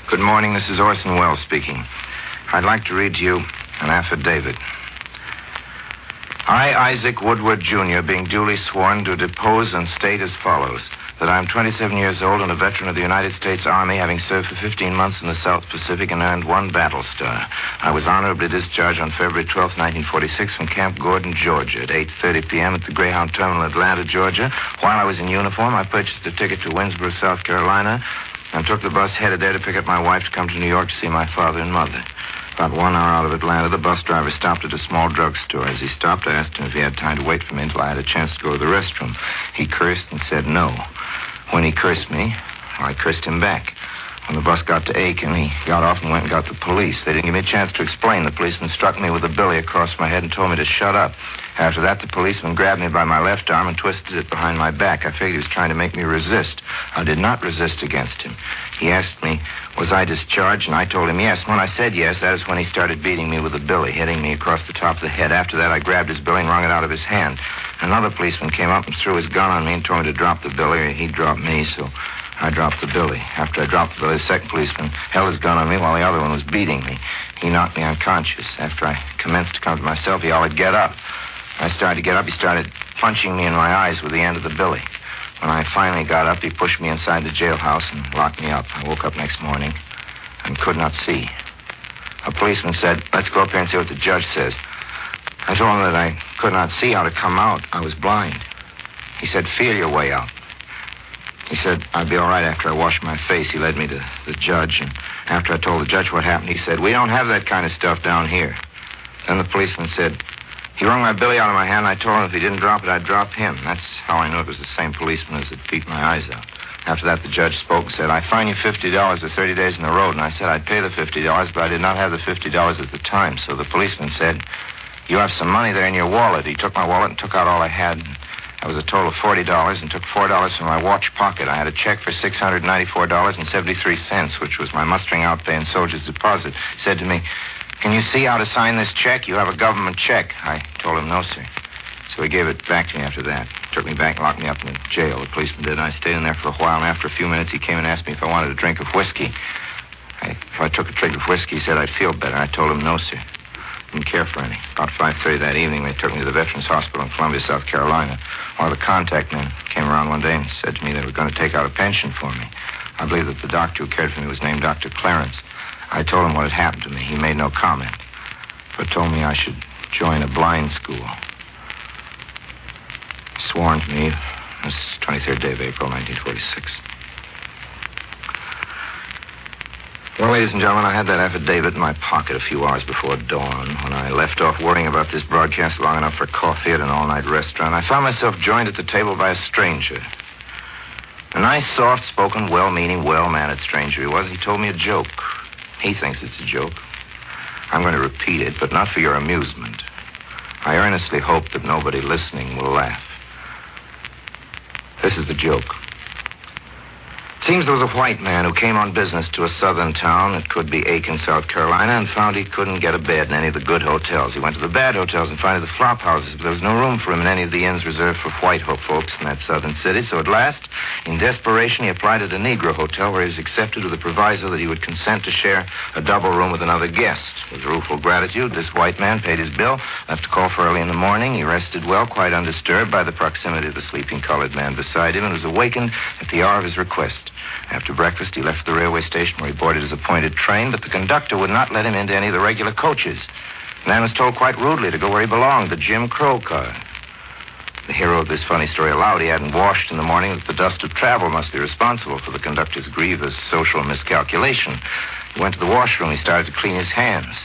Good morning. This is Orson Welles speaking. I'd like to read to you an affidavit. I, Isaac Woodward, Jr., being duly sworn, do depose and state as follows, that I am 27 years old and a veteran of the United States Army, having served for 15 months in the South Pacific and earned 1 battle star. I was honorably discharged on February 12, 1946, from Camp Gordon, Georgia, at 8:30 p.m. at the Greyhound Terminal, Atlanta, Georgia. While I was in uniform, I purchased a ticket to Winnsboro, South Carolina, and took the bus headed there to pick up my wife to come to New York to see my father and mother. About 1 hour out of Atlanta, the bus driver stopped at a small drugstore. As he stopped, I asked him if he had time to wait for me until I had a chance to go to the restroom. He cursed and said no. When he cursed me, I cursed him back. When the bus got to Aiken, he got off and went and got the police. They didn't give me a chance to explain. The policeman struck me with a billy across my head and told me to shut up. After that, the policeman grabbed me by my left arm and twisted it behind my back. I figured he was trying to make me resist. I did not resist against him. He asked me, was I discharged? And I told him yes. When I said yes, that is when he started beating me with a billy, hitting me across the top of the head. After that, I grabbed his billy and wrung it out of his hand. Another policeman came up and threw his gun on me and told me to drop the billy, or he'd drop me, so I dropped the billy. After I dropped the billy, the second policeman held his gun on me while the other one was beating me. He knocked me unconscious. After I commenced to come to myself, he hollered, "Get up." I started to get up. He started punching me in my eyes with the end of the billy. When I finally got up, he pushed me inside the jailhouse and locked me up. I woke up next morning and could not see. A policeman said, "Let's go up here and see what the judge says." I told him that I could not see how to come out. I was blind. He said, "Feel your way out." He said I'd be all right after I washed my face. He led me to the judge, and after I told the judge what happened, he said, "We don't have that kind of stuff down here." Then the policeman said, he wrung my billy out of my hand, and I told him if he didn't drop it, I'd drop him. That's how I knew it was the same policeman as had beat my eyes out. After that, the judge spoke and said, "I fine you $50 for 30 days in the road." And I said I'd pay the $50, but I did not have the $50 at the time. So the policeman said, "You have some money there in your wallet." He took my wallet and took out all I had. That was a total of $40, and took $4 from my watch pocket. I had a check for $694.73, which was my mustering out pay and soldier's deposit. He said to me, "Can you see how to sign this check? You have a government check." I told him no, sir. So he gave it back to me after that. Took me back and locked me up in the jail. The policeman did, and I stayed in there for a while, and after a few minutes, he came and asked me if I wanted a drink of whiskey. If I took a drink of whiskey, he said I'd feel better. I told him no, sir. Didn't care for any. About 5:30 that evening, they took me to the Veterans Hospital in Columbia, South Carolina. One of the contact men came around one day and said to me they were going to take out a pension for me. I believe that the doctor who cared for me was named Dr. Clarence. I told him what had happened to me. He made no comment, but told me I should join a blind school. Sworn to me this 23rd day of April, 1946. Well, ladies and gentlemen, I had that affidavit in my pocket a few hours before dawn. When I left off worrying about this broadcast long enough for coffee at an all-night restaurant, I found myself joined at the table by a stranger. A nice, soft-spoken, well-meaning, well-mannered stranger he was. He told me a joke. He thinks it's a joke. I'm going to repeat it, but not for your amusement. I earnestly hope that nobody listening will laugh. This is the joke. It seems there was a white man who came on business to a southern town, it could be Aiken, South Carolina, and found he couldn't get a bed in any of the good hotels. He went to the bad hotels and found the flop houses, but there was no room for him in any of the inns reserved for white folks in that southern city. So at last, in desperation, he applied at a Negro hotel where he was accepted with a proviso that he would consent to share a double room with another guest. With rueful gratitude, this white man paid his bill, left to call for early in the morning. He rested well, quite undisturbed by the proximity of the sleeping colored man beside him, and was awakened at the hour of his request. After breakfast, he left the railway station where he boarded his appointed train, but the conductor would not let him into any of the regular coaches. The man was told quite rudely to go where he belonged, the Jim Crow car. The hero of this funny story allowed he hadn't washed in the morning, that the dust of travel must be responsible for the conductor's grievous social miscalculation. He went to the washroom. He started to clean his hands.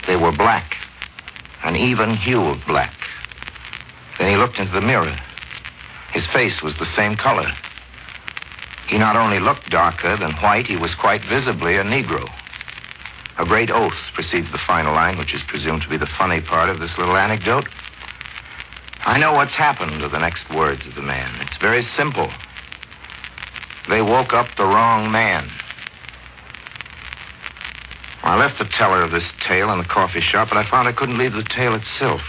They were black, an even hue of black. Then he looked into the mirror. His face was the same color. He not only looked darker than white, he was quite visibly a Negro. A great oath precedes the final line, which is presumed to be the funny part of this little anecdote. I know what's happened to the next words of the man. It's very simple. They woke up the wrong man. I left the teller of this tale in the coffee shop, but I found I couldn't leave the tale itself.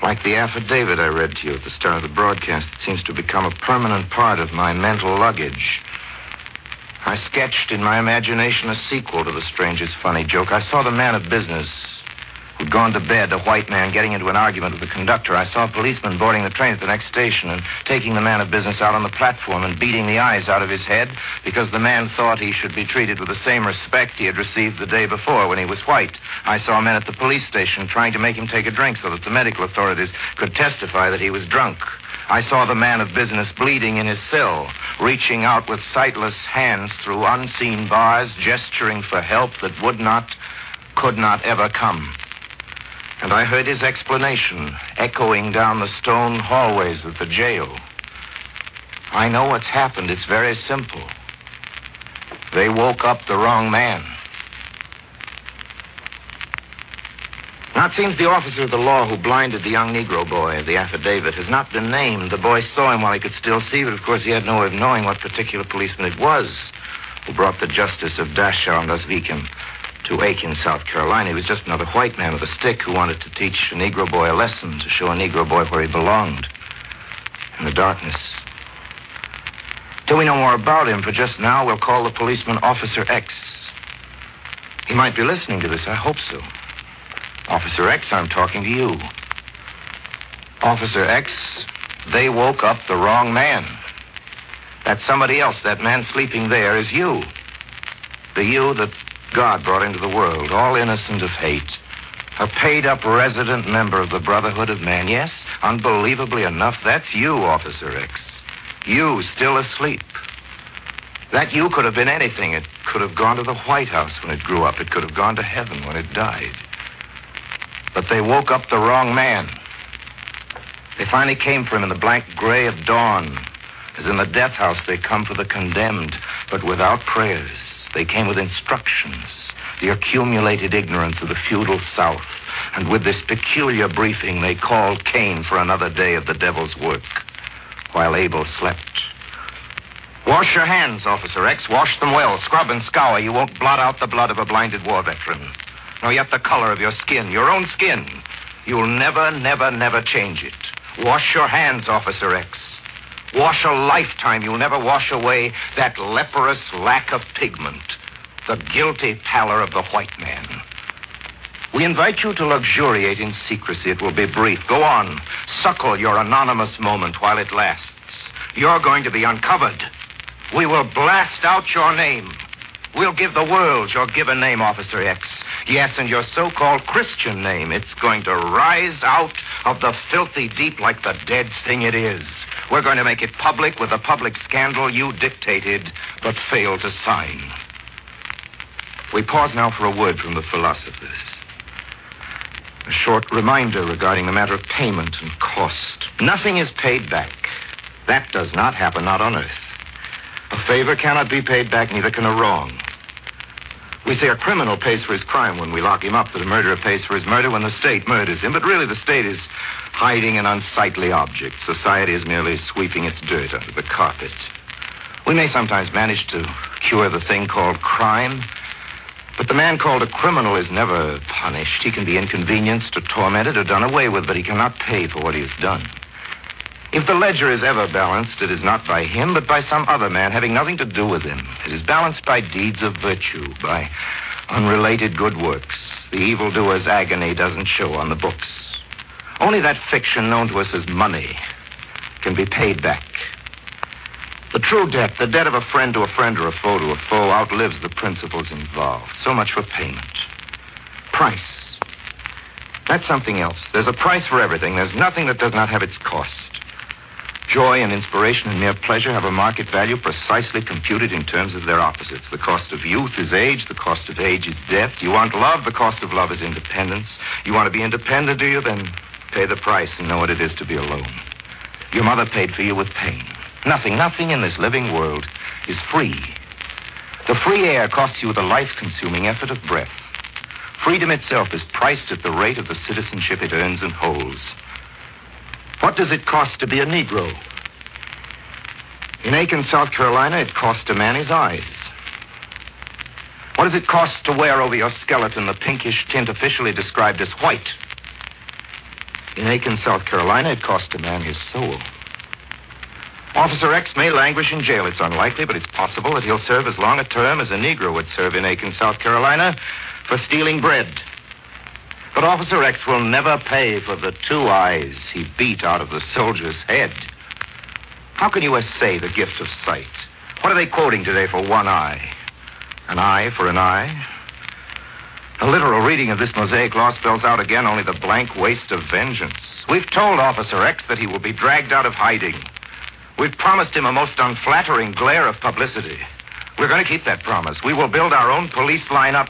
Like the affidavit I read to you at the start of the broadcast, it seems to become a permanent part of my mental luggage. I sketched in my imagination a sequel to the stranger's funny joke. I saw the man of business who'd gone to bed, a white man, getting into an argument with the conductor. I saw a policeman boarding the train at the next station and taking the man of business out on the platform and beating the eyes out of his head because the man thought he should be treated with the same respect he had received the day before when he was white. I saw men at the police station trying to make him take a drink so that the medical authorities could testify that he was drunk. I saw the man of business bleeding in his cell, reaching out with sightless hands through unseen bars, gesturing for help that could not ever come. And I heard his explanation echoing down the stone hallways of the jail. I know what's happened. It's very simple. They woke up the wrong man. Now, it seems the officer of the law who blinded the young Negro boy, the affidavit, has not been named. The boy saw him while he could still see, but of course he had no way of knowing what particular policeman it was who brought the justice of Dachau and Oswiecim to Aiken, South Carolina. He was just another white man with a stick who wanted to teach a Negro boy a lesson, to show a Negro boy where he belonged, in the darkness. Till we know more about him, for just now, we'll call the policeman Officer X. He might be listening to this. I hope so. Officer X, I'm talking to you. Officer X, they woke up the wrong man. That somebody else, that man sleeping there, is you. The you that God brought into the world, all innocent of hate. A paid-up resident member of the Brotherhood of Man. Yes, unbelievably enough, that's you, Officer X. You, still asleep. That you could have been anything. It could have gone to the White House when it grew up. It could have gone to heaven when it died. But they woke up the wrong man. They finally came for him in the blank gray of dawn. As in the death house, they come for the condemned, but without prayers. They came with instructions, the accumulated ignorance of the feudal South. And with this peculiar briefing, they called Cain for another day of the devil's work, while Abel slept. Wash your hands, Officer X. Wash them well. Scrub and scour. You won't blot out the blood of a blinded war veteran. Nor yet the color of your skin, your own skin. You'll never, never, never change it. Wash your hands, Officer X. Wash a lifetime. You'll never wash away that leprous lack of pigment, the guilty pallor of the white man. We invite you to luxuriate in secrecy. It will be brief. Go on. Suckle your anonymous moment while it lasts. You're going to be uncovered. We will blast out your name. We'll give the world your given name, Officer X. Yes, and your so-called Christian name. It's going to rise out of the filthy deep like the dead thing it is. We're going to make it public with the public scandal you dictated but failed to sign. We pause now for a word from the philosophers. A short reminder regarding the matter of payment and cost. Nothing is paid back. That does not happen, not on earth. A favor cannot be paid back, neither can a wrong. We say a criminal pays for his crime when we lock him up, that a murderer pays for his murder when the state murders him. But really, the state is hiding an unsightly object. Society is merely sweeping its dirt under the carpet. We may sometimes manage to cure the thing called crime, but the man called a criminal is never punished. He can be inconvenienced or tormented or done away with, but he cannot pay for what he has done. If the ledger is ever balanced, it is not by him, but by some other man having nothing to do with him. It is balanced by deeds of virtue, by unrelated good works. The evildoer's agony doesn't show on the books. Only that fiction known to us as money can be paid back. The true debt, the debt of a friend to a friend or a foe to a foe, outlives the principles involved. So much for payment. Price. That's something else. There's a price for everything. There's nothing that does not have its cost. Joy and inspiration and mere pleasure have a market value precisely computed in terms of their opposites. The cost of youth is age. The cost of age is death. You want love. The cost of love is independence. You want to be independent, do you? Then pay the price and know what it is to be alone. Your mother paid for you with pain. Nothing in this living world is free. The free air costs you the life-consuming effort of breath. Freedom itself is priced at the rate of the citizenship it earns and holds. What does it cost to be a Negro? In Aiken, South Carolina, it cost a man his eyes. What does it cost to wear over your skeleton the pinkish tint officially described as white? In Aiken, South Carolina, it cost a man his soul. Officer X may languish in jail. It's unlikely, but it's possible that he'll serve as long a term as a Negro would serve in Aiken, South Carolina, for stealing bread. But Officer X will never pay for the 2 eyes he beat out of the soldier's head. How can you essay the gift of sight? What are they quoting today for 1 eye? An eye for an eye? A literal reading of this Mosaic law spells out again only the blank waste of vengeance. We've told Officer X that he will be dragged out of hiding. We've promised him a most unflattering glare of publicity. We're going to keep that promise. We will build our own police lineup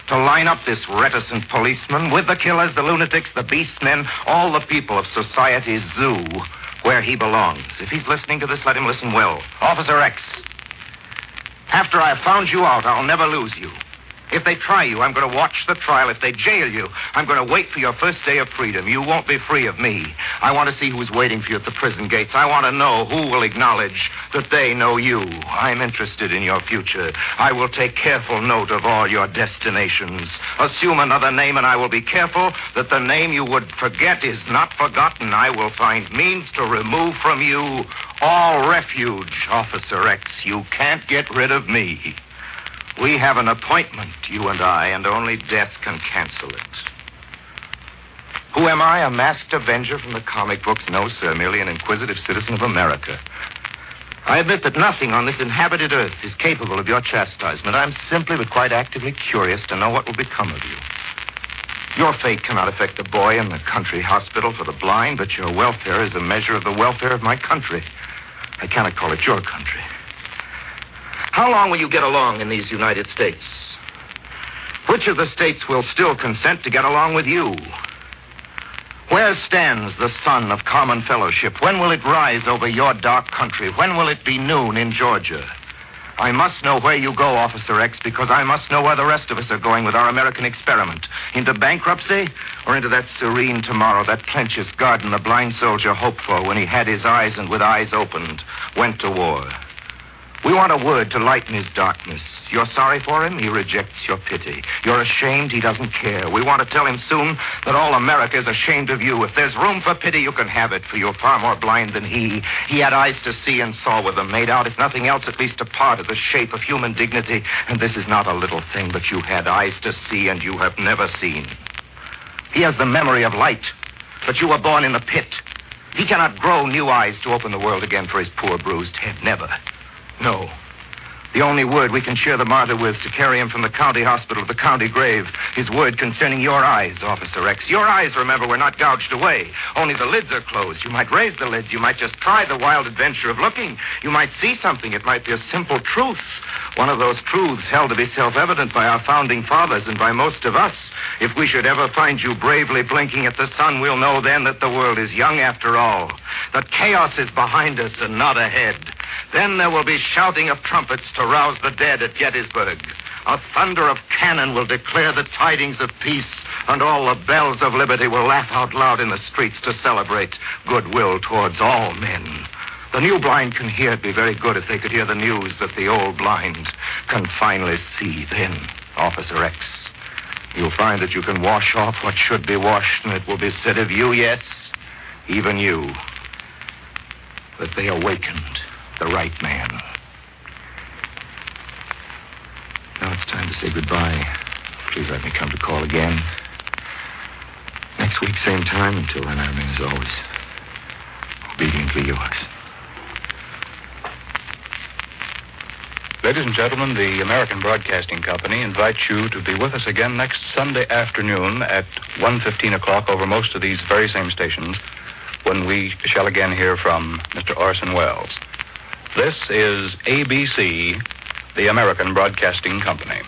to line up this reticent policeman with the killers, the lunatics, the beastmen, all the people of society's zoo where he belongs. If he's listening to this, let him listen well. Officer X, after I have found you out, I'll never lose you. If they try you, I'm going to watch the trial. If they jail you, I'm going to wait for your first day of freedom. You won't be free of me. I want to see who's waiting for you at the prison gates. I want to know who will acknowledge that they know you. I'm interested in your future. I will take careful note of all your destinations. Assume another name, and I will be careful that the name you would forget is not forgotten. I will find means to remove from you all refuge, Officer X. You can't get rid of me. We have an appointment, you and I, and only death can cancel it. Who am I? A masked avenger from the comic books? No, sir, merely an inquisitive citizen of America. I admit that nothing on this inhabited earth is capable of your chastisement. I'm simply but quite actively curious to know what will become of you. Your fate cannot affect the boy in the country hospital for the blind, but your welfare is a measure of the welfare of my country. I cannot call it your country. How long will you get along in these United States? Which of the states will still consent to get along with you? Where stands the sun of common fellowship? When will it rise over your dark country? When will it be noon in Georgia? I must know where you go, Officer X, because I must know where the rest of us are going with our American experiment. Into bankruptcy or into that serene tomorrow, that plenteous garden the blind soldier hoped for when he had his eyes and with eyes opened went to war. We want a word to lighten his darkness. You're sorry for him? He rejects your pity. You're ashamed? He doesn't care. We want to tell him soon that all America is ashamed of you. If there's room for pity, you can have it, for you're far more blind than he. He had eyes to see and saw with them, made out, if nothing else, at least a part of the shape of human dignity. And this is not a little thing, but you had eyes to see and you have never seen. He has the memory of light, but you were born in the pit. He cannot grow new eyes to open the world again for his poor bruised head. Never. No. The only word we can cheer the martyr with to carry him from the county hospital to the county grave is word concerning your eyes, Officer X. Your eyes, remember, were not gouged away. Only the lids are closed. You might raise the lids. You might just try the wild adventure of looking. You might see something. It might be a simple truth. One of those truths held to be self-evident by our founding fathers and by most of us. If we should ever find you bravely blinking at the sun, we'll know then that the world is young after all. That chaos is behind us and not ahead. Then there will be shouting of trumpets to rouse the dead at Gettysburg. A thunder of cannon will declare the tidings of peace, and all the bells of liberty will laugh out loud in the streets to celebrate goodwill towards all men. The new blind can hear. It'd be very good if they could hear the news that the old blind can finally see. Then, Officer X, you'll find that you can wash off what should be washed, and it will be said of you, yes, even you, that they awakened the right man. Now it's time to say goodbye. Please let me come to call again. Next week, same time. Until then, I remain as always obediently yours. Ladies and gentlemen, the American Broadcasting Company invites you to be with us again next Sunday afternoon at 1:15 o'clock over most of these very same stations when we shall again hear from Mr. Orson Welles. This is ABC, the American Broadcasting Company.